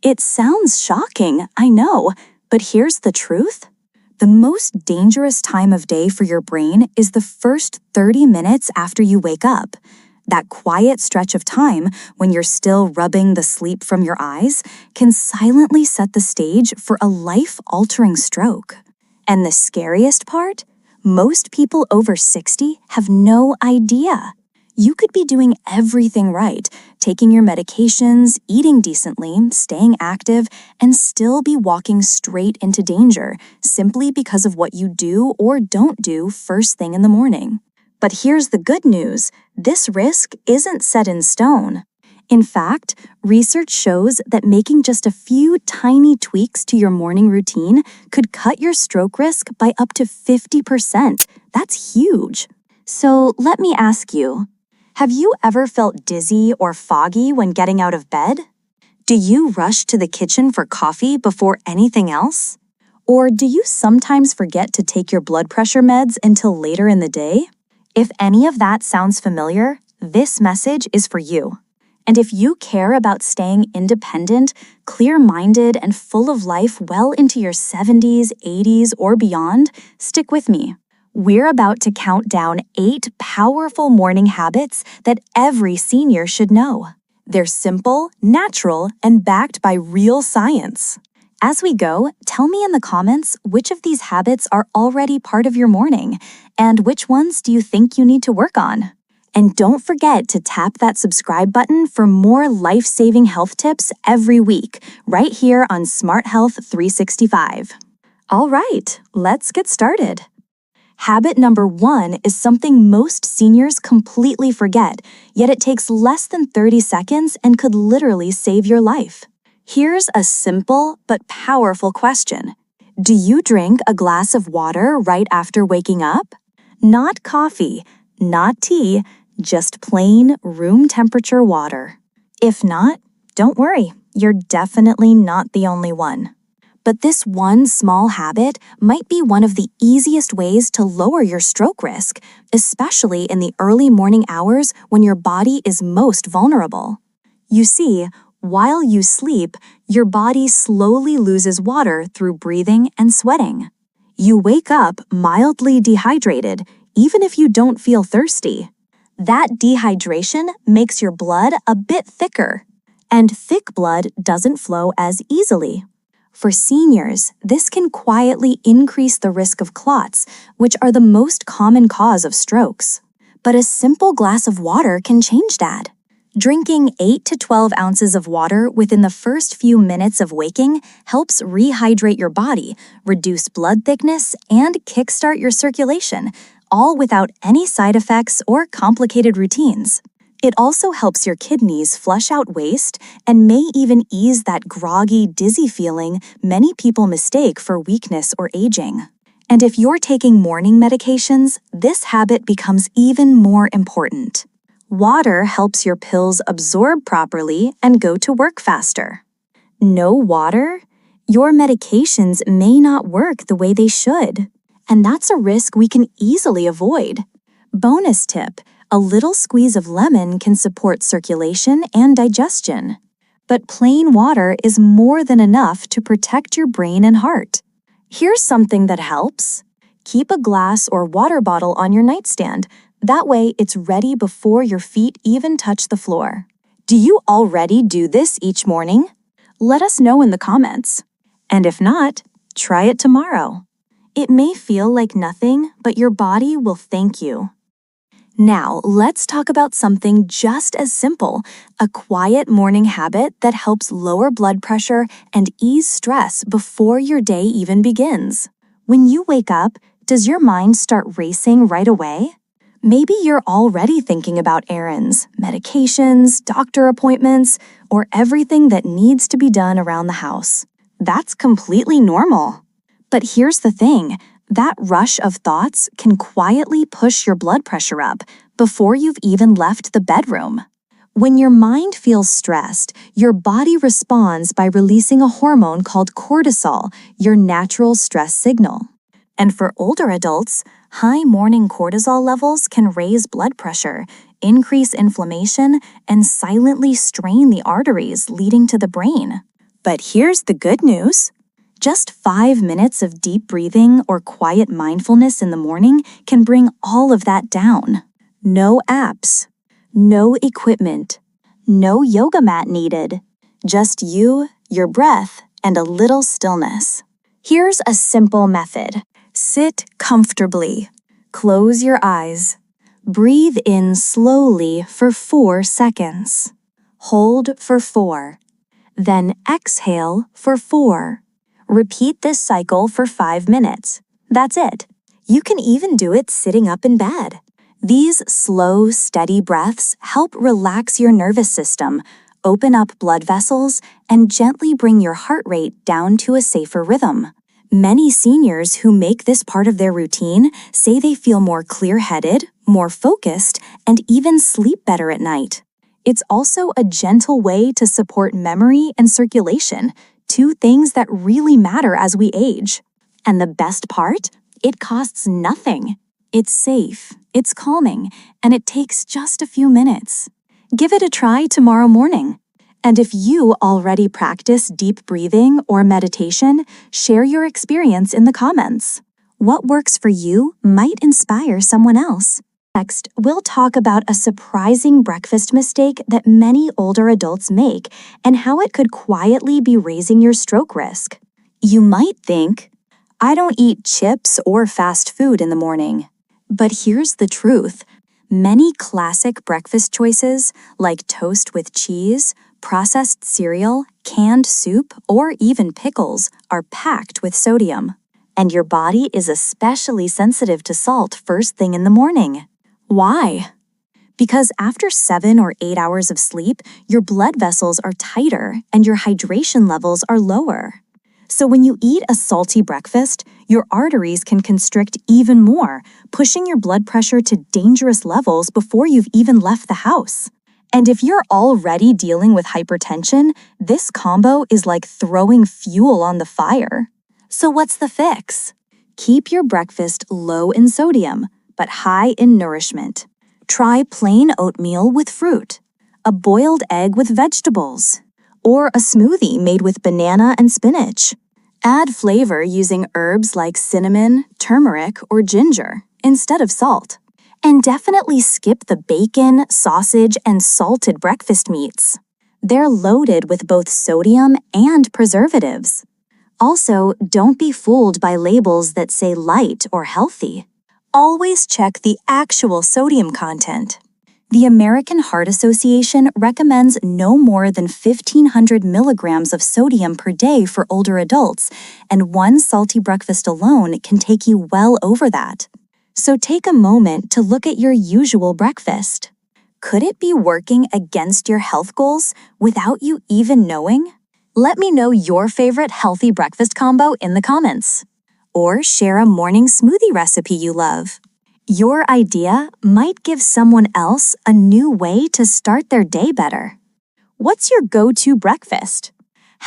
It sounds shocking, I know, but here's the truth. The most dangerous time of day for your brain is the first 30 minutes after you wake up. That quiet stretch of time when you're still rubbing the sleep from your eyes can silently set the stage for a life-altering stroke. And the scariest part? Most people over 60 have no idea. You could be doing everything right, taking your medications, eating decently, staying active, and still be walking straight into danger simply because of what you do or don't do first thing in the morning. But here's the good news. This risk isn't set in stone. In fact, research shows that making just a few tiny tweaks to your morning routine could cut your stroke risk by up to 50%. That's huge. So let me ask you, have you ever felt dizzy or foggy when getting out of bed? Do you rush to the kitchen for coffee before anything else? Or do you sometimes forget to take your blood pressure meds until later in the day? If any of that sounds familiar, this message is for you. And if you care about staying independent, clear-minded, and full of life well into your 70s, 80s, or beyond, stick with me. We're about to count down 8 powerful morning habits that every senior should know. They're simple, natural, and backed by real science. As we go, tell me in the comments which of these habits are already part of your morning, and which ones do you think you need to work on? And don't forget to tap that subscribe button for more life-saving health tips every week, right here on Smart Health 365. All right, let's get started. Habit number 1 is something most seniors completely forget, yet it takes less than 30 seconds and could literally save your life. Here's a simple but powerful question. Do you drink a glass of water right after waking up? Not coffee, not tea, just plain room temperature water. If not, don't worry, you're definitely not the only one. But this one small habit might be one of the easiest ways to lower your stroke risk, especially in the early morning hours when your body is most vulnerable. You see, while you sleep, your body slowly loses water through breathing and sweating. You wake up mildly dehydrated, even if you don't feel thirsty. That dehydration makes your blood a bit thicker, and thick blood doesn't flow as easily. For seniors, this can quietly increase the risk of clots, which are the most common cause of strokes. But a simple glass of water can change that. Drinking 8 to 12 ounces of water within the first few minutes of waking helps rehydrate your body, reduce blood thickness, and kickstart your circulation, all without any side effects or complicated routines. It also helps your kidneys flush out waste and may even ease that groggy, dizzy feeling many people mistake for weakness or aging. And if you're taking morning medications, this habit becomes even more important. Water helps your pills absorb properly and go to work faster. No water? Your medications may not work the way they should. And that's a risk we can easily avoid. Bonus tip. A little squeeze of lemon can support circulation and digestion. But plain water is more than enough to protect your brain and heart. Here's something that helps. Keep a glass or water bottle on your nightstand. That way, it's ready before your feet even touch the floor. Do you already do this each morning? Let us know in the comments. And if not, try it tomorrow. It may feel like nothing, but your body will thank you. Now, let's talk about something just as simple, a quiet morning habit that helps lower blood pressure and ease stress before your day even begins. When you wake up, does your mind start racing right away? Maybe you're already thinking about errands, medications, doctor appointments, or everything that needs to be done around the house. That's completely normal. But here's the thing. That rush of thoughts can quietly push your blood pressure up before you've even left the bedroom. When your mind feels stressed, your body responds by releasing a hormone called cortisol, your natural stress signal. And for older adults, high morning cortisol levels can raise blood pressure, increase inflammation, and silently strain the arteries leading to the brain. But here's the good news. Just 5 minutes of deep breathing or quiet mindfulness in the morning can bring all of that down. No apps, no equipment, no yoga mat needed. Just you, your breath, and a little stillness. Here's a simple method. Sit comfortably. Close your eyes. Breathe in slowly for 4 seconds. Hold for 4. Then exhale for 4. Repeat this cycle for 5 minutes. That's it. You can even do it sitting up in bed. These slow, steady breaths help relax your nervous system, open up blood vessels, and gently bring your heart rate down to a safer rhythm. Many seniors who make this part of their routine say they feel more clear-headed, more focused, and even sleep better at night. It's also a gentle way to support memory and circulation, 2 things that really matter as we age. And the best part? It costs nothing. It's safe, it's calming, and it takes just a few minutes. Give it a try tomorrow morning. And if you already practice deep breathing or meditation, share your experience in the comments. What works for you might inspire someone else. Next, we'll talk about a surprising breakfast mistake that many older adults make and how it could quietly be raising your stroke risk. You might think, I don't eat chips or fast food in the morning. But here's the truth. Many classic breakfast choices, like toast with cheese, processed cereal, canned soup, or even pickles, are packed with sodium. And your body is especially sensitive to salt first thing in the morning. Why? Because after 7 or 8 hours of sleep, your blood vessels are tighter and your hydration levels are lower. So when you eat a salty breakfast, your arteries can constrict even more, pushing your blood pressure to dangerous levels before you've even left the house. And if you're already dealing with hypertension, this combo is like throwing fuel on the fire. So what's the fix? Keep your breakfast low in sodium, but high in nourishment. Try plain oatmeal with fruit, a boiled egg with vegetables, or a smoothie made with banana and spinach. Add flavor using herbs like cinnamon, turmeric, or ginger instead of salt. And definitely skip the bacon, sausage, and salted breakfast meats. They're loaded with both sodium and preservatives. Also, don't be fooled by labels that say light or healthy. Always check the actual sodium content. The American Heart Association recommends no more than 1,500 milligrams of sodium per day for older adults, and one salty breakfast alone can take you well over that. So take a moment to look at your usual breakfast. Could it be working against your health goals without you even knowing? Let me know your favorite healthy breakfast combo in the comments. Or share a morning smoothie recipe you love. Your idea might give someone else a new way to start their day better. What's your go-to breakfast?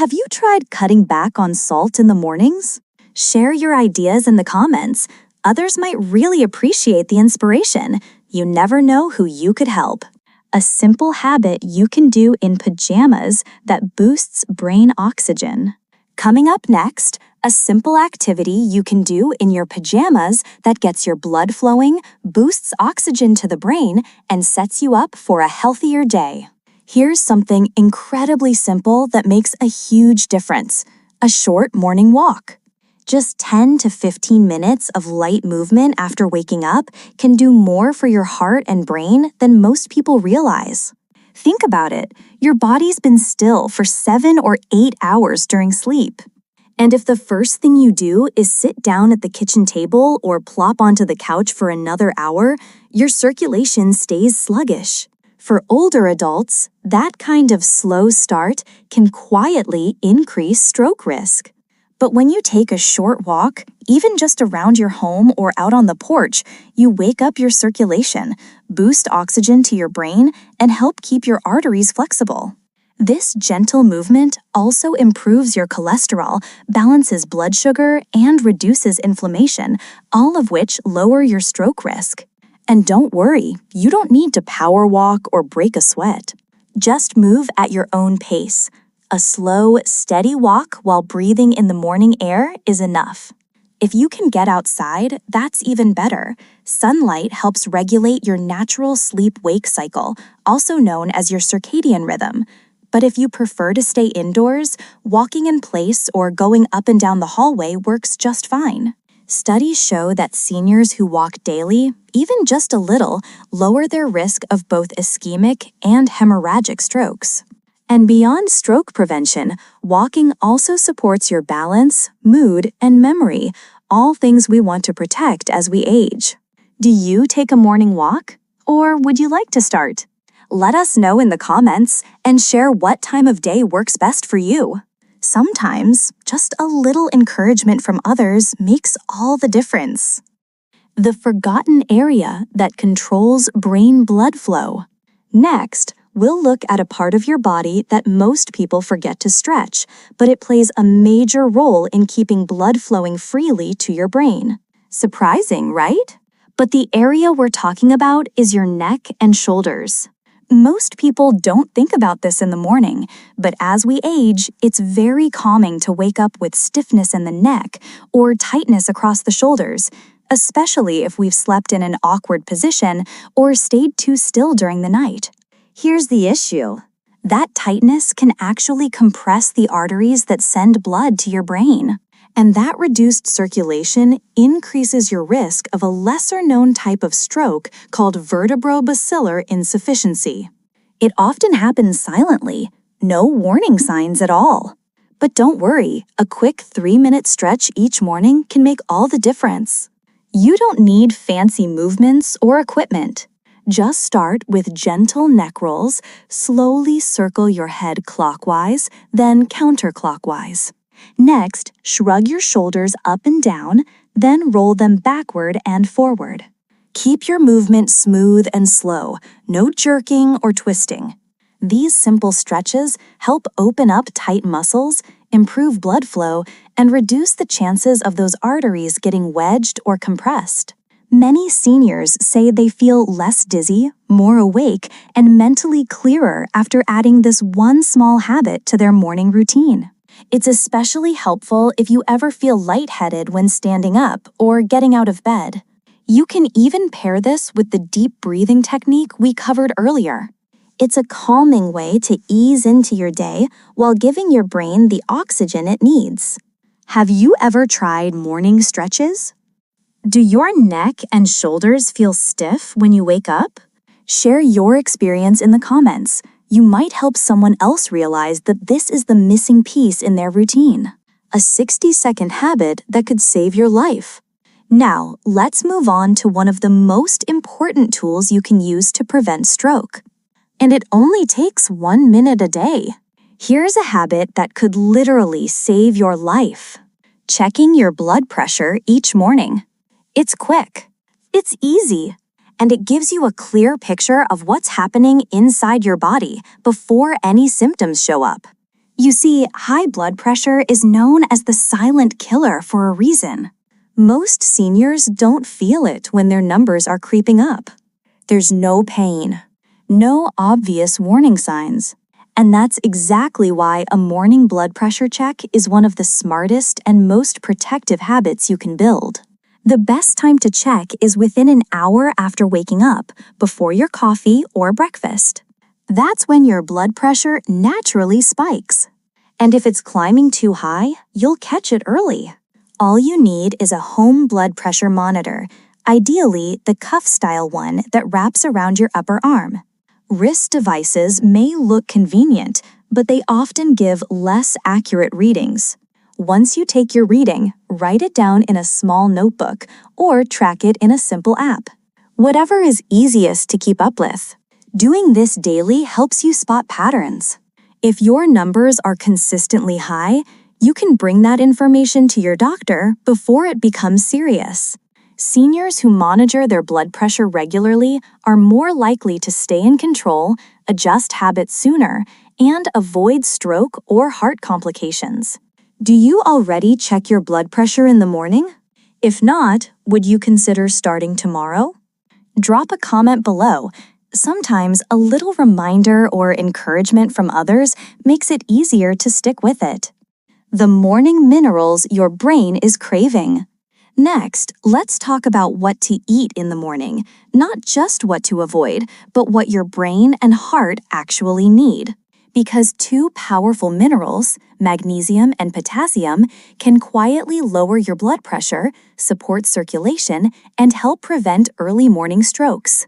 Have you tried cutting back on salt in the mornings? Share your ideas in the comments. Others might really appreciate the inspiration. You never know who you could help. A simple habit you can do in pajamas that boosts brain oxygen. Coming up next, a simple activity you can do in your pajamas that gets your blood flowing, boosts oxygen to the brain, and sets you up for a healthier day. Here's something incredibly simple that makes a huge difference: a short morning walk. Just 10 to 15 minutes of light movement after waking up can do more for your heart and brain than most people realize. Think about it. Your body's been still for 7 or 8 hours during sleep. And if the first thing you do is sit down at the kitchen table or plop onto the couch for another hour, your circulation stays sluggish. For older adults, that kind of slow start can quietly increase stroke risk. But when you take a short walk, even just around your home or out on the porch, you wake up your circulation, boost oxygen to your brain, and help keep your arteries flexible. This gentle movement also improves your cholesterol, balances blood sugar, and reduces inflammation, all of which lower your stroke risk. And don't worry, you don't need to power walk or break a sweat. Just move at your own pace. A slow, steady walk while breathing in the morning air is enough. If you can get outside, that's even better. Sunlight helps regulate your natural sleep-wake cycle, also known as your circadian rhythm. But if you prefer to stay indoors, walking in place or going up and down the hallway works just fine. Studies show that seniors who walk daily, even just a little, lower their risk of both ischemic and hemorrhagic strokes. And beyond stroke prevention, walking also supports your balance, mood, and memory, all things we want to protect as we age. Do you take a morning walk? Or would you like to start? Let us know in the comments and share what time of day works best for you. Sometimes, just a little encouragement from others makes all the difference. The forgotten area that controls brain blood flow. Next, we'll look at a part of your body that most people forget to stretch, but it plays a major role in keeping blood flowing freely to your brain. Surprising, right? But the area we're talking about is your neck and shoulders. Most people don't think about this in the morning, but as we age, it's very calming to wake up with stiffness in the neck or tightness across the shoulders, especially if we've slept in an awkward position or stayed too still during the night. Here's the issue. That tightness can actually compress the arteries that send blood to your brain. And that reduced circulation increases your risk of a lesser-known type of stroke called vertebrobasilar insufficiency. It often happens silently, no warning signs at all. But don't worry, a quick 3-minute stretch each morning can make all the difference. You don't need fancy movements or equipment. Just start with gentle neck rolls, slowly circle your head clockwise, then counterclockwise. Next, shrug your shoulders up and down, then roll them backward and forward. Keep your movement smooth and slow, no jerking or twisting. These simple stretches help open up tight muscles, improve blood flow, and reduce the chances of those arteries getting wedged or compressed. Many seniors say they feel less dizzy, more awake, and mentally clearer after adding this one small habit to their morning routine. It's especially helpful if you ever feel lightheaded when standing up or getting out of bed. You can even pair this with the deep breathing technique we covered earlier. It's a calming way to ease into your day while giving your brain the oxygen it needs. Have you ever tried morning stretches? Do your neck and shoulders feel stiff when you wake up? Share your experience in the comments. You might help someone else realize that this is the missing piece in their routine. A 60-second habit that could save your life. Now, let's move on to one of the most important tools you can use to prevent stroke. And it only takes 1 minute a day. Here's a habit that could literally save your life. Checking your blood pressure each morning. It's quick. It's easy. And it gives you a clear picture of what's happening inside your body before any symptoms show up. You see, high blood pressure is known as the silent killer for a reason. Most seniors don't feel it when their numbers are creeping up. There's no pain, no obvious warning signs. And that's exactly why a morning blood pressure check is one of the smartest and most protective habits you can build. The best time to check is within an hour after waking up, before your coffee or breakfast. That's when your blood pressure naturally spikes. And if it's climbing too high, you'll catch it early. All you need is a home blood pressure monitor, ideally the cuff-style one that wraps around your upper arm. Wrist devices may look convenient, but they often give less accurate readings. Once you take your reading, write it down in a small notebook or track it in a simple app. Whatever is easiest to keep up with. Doing this daily helps you spot patterns. If your numbers are consistently high, you can bring that information to your doctor before it becomes serious. Seniors who monitor their blood pressure regularly are more likely to stay in control, adjust habits sooner, and avoid stroke or heart complications. Do you already check your blood pressure in the morning? If not, would you consider starting tomorrow? Drop a comment below, Sometimes a little reminder or encouragement from others makes it easier to stick with it. The morning minerals your brain is craving. Next, let's talk about what to eat in the morning, not just what to avoid, but what your brain and heart actually need. Because two powerful minerals, magnesium and potassium, can quietly lower your blood pressure, support circulation, and help prevent early morning strokes.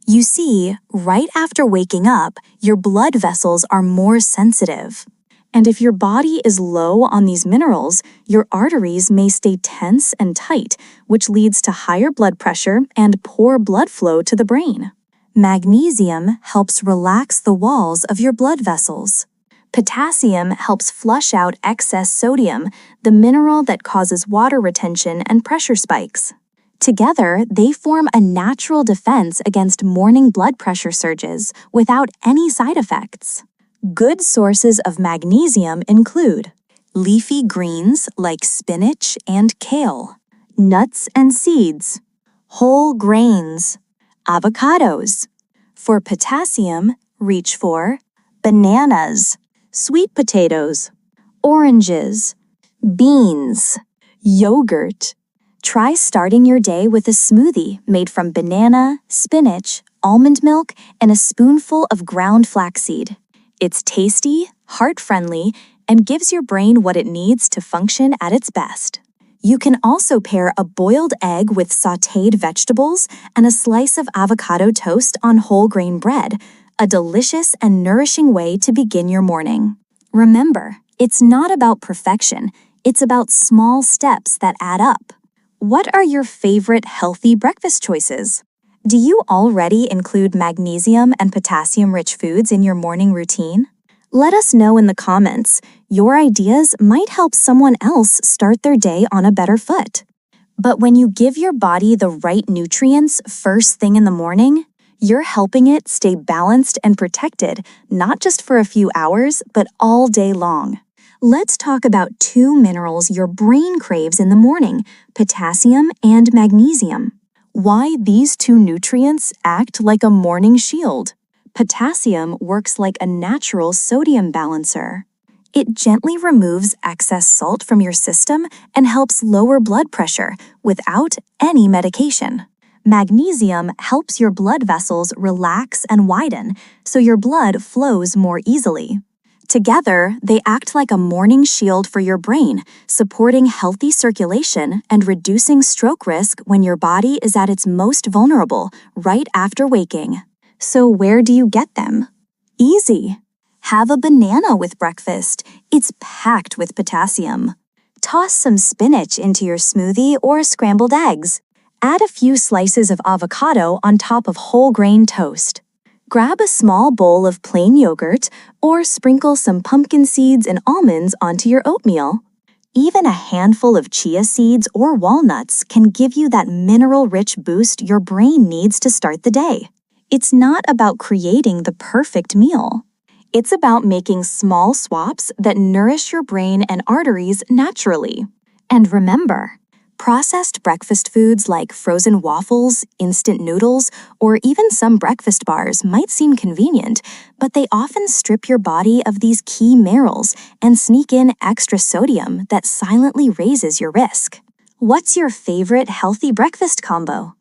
You see, right after waking up, your blood vessels are more sensitive. And if your body is low on these minerals, your arteries may stay tense and tight, which leads to higher blood pressure and poor blood flow to the brain. Magnesium helps relax the walls of your blood vessels. Potassium helps flush out excess sodium, the mineral that causes water retention and pressure spikes. Together, they form a natural defense against morning blood pressure surges without any side effects. Good sources of magnesium include leafy greens like spinach and kale, nuts and seeds, whole grains, avocados. For potassium, reach for bananas, sweet potatoes, oranges, beans, yogurt. Try starting your day with a smoothie made from banana, spinach, almond milk, and a spoonful of ground flaxseed. It's tasty, heart-friendly, and gives your brain what it needs to function at its best. You can also pair a boiled egg with sautéed vegetables and a slice of avocado toast on whole grain bread, a delicious and nourishing way to begin your morning. Remember, it's not about perfection, it's about small steps that add up. What are your favorite healthy breakfast choices? Do you already include magnesium and potassium-rich foods in your morning routine? Let us know in the comments. Your ideas might help someone else start their day on a better foot. But when you give your body the right nutrients first thing in the morning, you're helping it stay balanced and protected, not just for a few hours, but all day long. Let's talk about two minerals your brain craves in the morning, potassium and magnesium. Why these two nutrients act like a morning shield. Potassium works like a natural sodium balancer. It gently removes excess salt from your system and helps lower blood pressure without any medication. Magnesium helps your blood vessels relax and widen, so your blood flows more easily. Together, they act like a morning shield for your brain, supporting healthy circulation and reducing stroke risk when your body is at its most vulnerable, right after waking. So where do you get them? Easy. Have a banana with breakfast. It's packed with potassium. Toss some spinach into your smoothie or scrambled eggs. Add a few slices of avocado on top of whole grain toast. Grab a small bowl of plain yogurt or sprinkle some pumpkin seeds and almonds onto your oatmeal. Even a handful of chia seeds or walnuts can give you that mineral-rich boost your brain needs to start the day. It's not about creating the perfect meal. It's about making small swaps that nourish your brain and arteries naturally. And remember, processed breakfast foods like frozen waffles, instant noodles, or even some breakfast bars might seem convenient, but they often strip your body of these key minerals and sneak in extra sodium that silently raises your risk. What's your favorite healthy breakfast combo?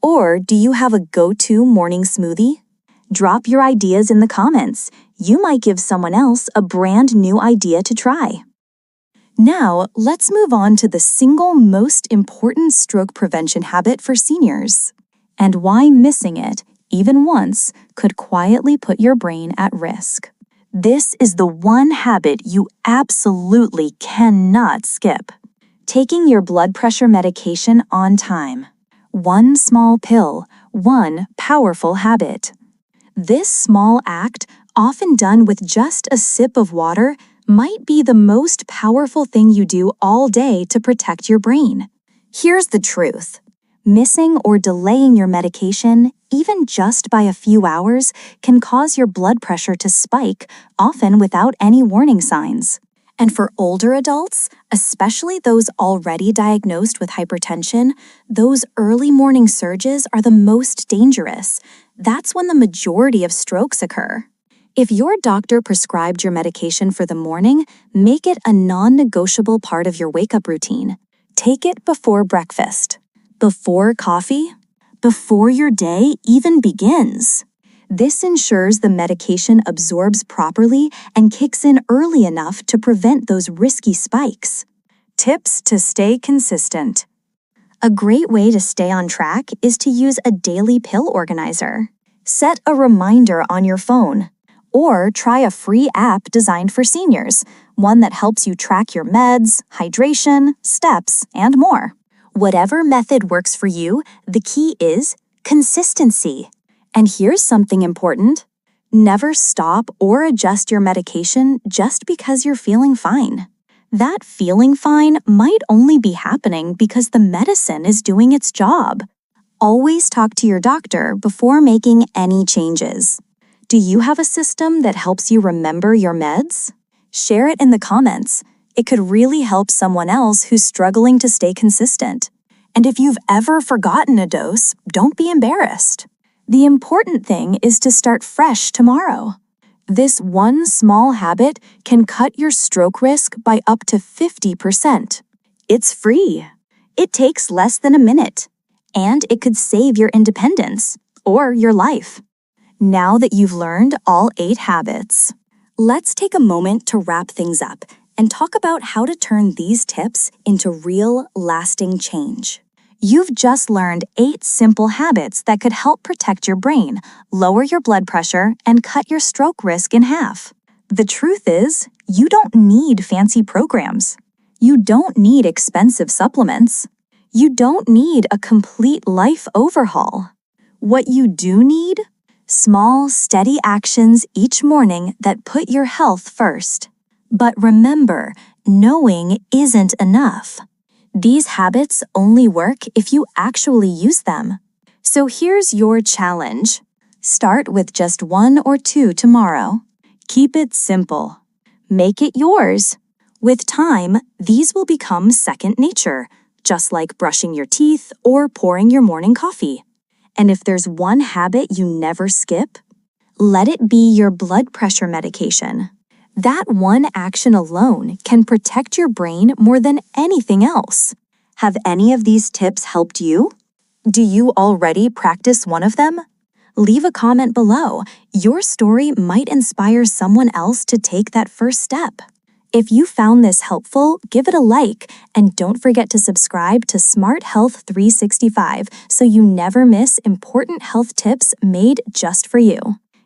Or do you have a go-to morning smoothie? Drop your ideas in the comments. You might give someone else a brand new idea to try. Now, let's move on to the single most important stroke prevention habit for seniors, and why missing it, even once, could quietly put your brain at risk. This is the one habit you absolutely cannot skip. Taking your blood pressure medication on time. One small pill, one powerful habit. This small act, often done with just a sip of water, might be the most powerful thing you do all day to protect your brain. Here's the truth. Missing or delaying your medication, even just by a few hours, can cause your blood pressure to spike, often without any warning signs. And for older adults, especially those already diagnosed with hypertension, those early morning surges are the most dangerous. That's when the majority of strokes occur. If your doctor prescribed your medication for the morning, make it a non-negotiable part of your wake-up routine. Take it before breakfast, before coffee, before your day even begins. This ensures the medication absorbs properly and kicks in early enough to prevent those risky spikes. Tips to stay consistent. A great way to stay on track is to use a daily pill organizer. Set a reminder on your phone. Or try a free app designed for seniors, one that helps you track your meds, hydration, steps, and more. Whatever method works for you, the key is consistency. And here's something important. Never stop or adjust your medication just because you're feeling fine. That feeling fine might only be happening because the medicine is doing its job. Always talk to your doctor before making any changes. Do you have a system that helps you remember your meds? Share it in the comments. It could really help someone else who's struggling to stay consistent. And if you've ever forgotten a dose, don't be embarrassed. The important thing is to start fresh tomorrow. This one small habit can cut your stroke risk by up to 50%. It's free. It takes less than a minute. And it could save your independence or your life. Now that you've learned all 8 habits, let's take a moment to wrap things up and talk about how to turn these tips into real, lasting change. You've just learned 8 simple habits that could help protect your brain, lower your blood pressure, and cut your stroke risk in half. The truth is, you don't need fancy programs. You don't need expensive supplements. You don't need a complete life overhaul. What you do need? Small, steady actions each morning that put your health first. But remember, knowing isn't enough. These habits only work if you actually use them. So here's your challenge. Start with just 1 or 2 tomorrow. Keep it simple. Make it yours. With time, these will become second nature, just like brushing your teeth or pouring your morning coffee. And if there's one habit you never skip, let it be your blood pressure medication. That one action alone can protect your brain more than anything else. Have any of these tips helped you? Do you already practice one of them? Leave a comment below. Your story might inspire someone else to take that first step. If you found this helpful, give it a like, and don't forget to subscribe to Smart Health 365 so you never miss important health tips made just for you.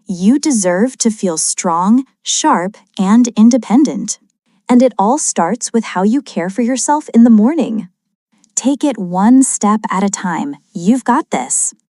You deserve to feel strong, sharp, and independent. And it all starts with how you care for yourself in the morning. Take it one step at a time. You've got this.